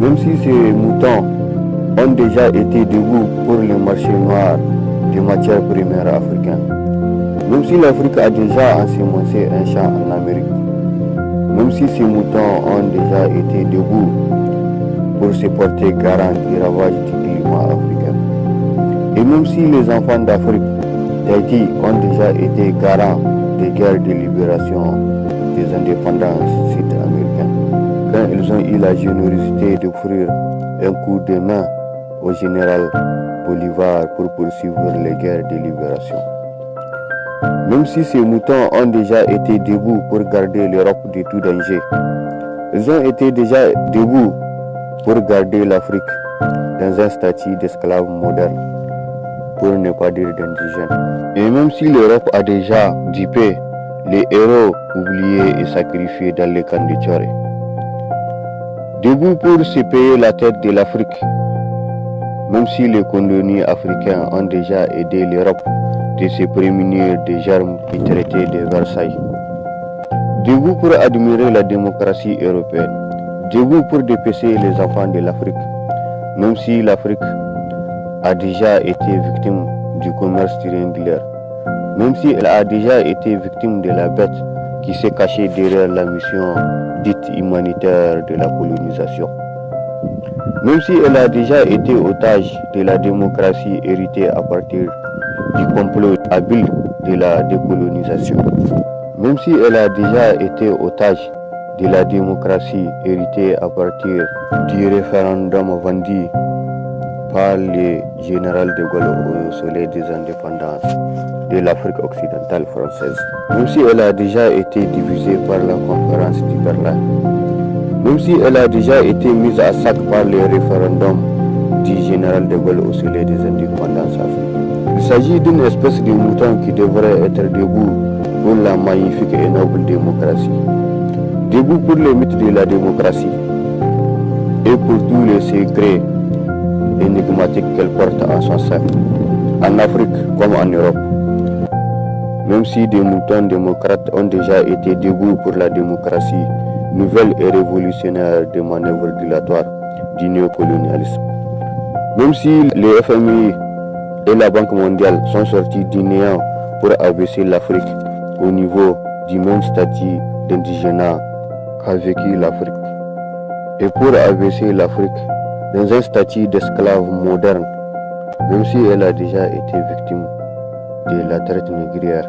Même si ces moutons ont déjà été debout pour le marché noir des matières premières africaines, même si l'Afrique a déjà ensemencé un champ en Amérique, même si ces moutons ont déjà été debout pour se porter garant des ravages du climat africain, et même si les enfants d'Afrique d'Haïti ont déjà été garants des guerres de libération des indépendances sud-américaines, quand ils ont eu la générosité d'offrir un coup de main au général Bolivar pour poursuivre les guerres de libération. Même si ces moutons ont déjà été debout pour garder l'Europe de tout danger, ils ont été déjà debout pour garder l'Afrique dans un statut d'esclave moderne, pour ne pas dire d'indigène. Et même si l'Europe a déjà dupé les héros oubliés et sacrifiés dans les camps de Thioré, debout pour se payer la tête de l'Afrique, même si les colonies africains ont déjà aidé l'Europe de se prémunir des germes du traité de Versailles. Debout pour admirer la démocratie européenne, debout pour dépêcher les enfants de l'Afrique, même si l'Afrique a déjà été victime du commerce triangulaire, même si elle a déjà été victime de la bête qui s'est cachée derrière la mission dite humanitaire de la colonisation, même si elle a déjà été otage de la démocratie héritée à partir du complot habile de la décolonisation, même si elle a déjà été otage de la démocratie héritée à partir du référendum vendu par le général de Gaulle au soleil des indépendances de l'Afrique occidentale française, même si elle a déjà été divisée par la conférence de Berlin, même si elle a déjà été mise à sac par le référendum du général de Gaulle au soleil des indépendances africaines. Il s'agit d'une espèce de mouton qui devrait être debout pour la magnifique et noble démocratie, debout pour les mythes de la démocratie et pour tous les secrets énigmatiques qu'elle porte en son sein, en Afrique comme en Europe. Même si des moutons démocrates ont déjà été debout pour la démocratie nouvelle et révolutionnaire des manœuvres dilatoires du néocolonialisme, même si le FMI et la Banque mondiale sont sortis du néant pour abaisser l'Afrique au niveau du même statut d'indigénat qu'a vécu l'Afrique, et pour abaisser l'Afrique dans un statut d'esclave moderne, même si elle a déjà été victime de la traite négrière.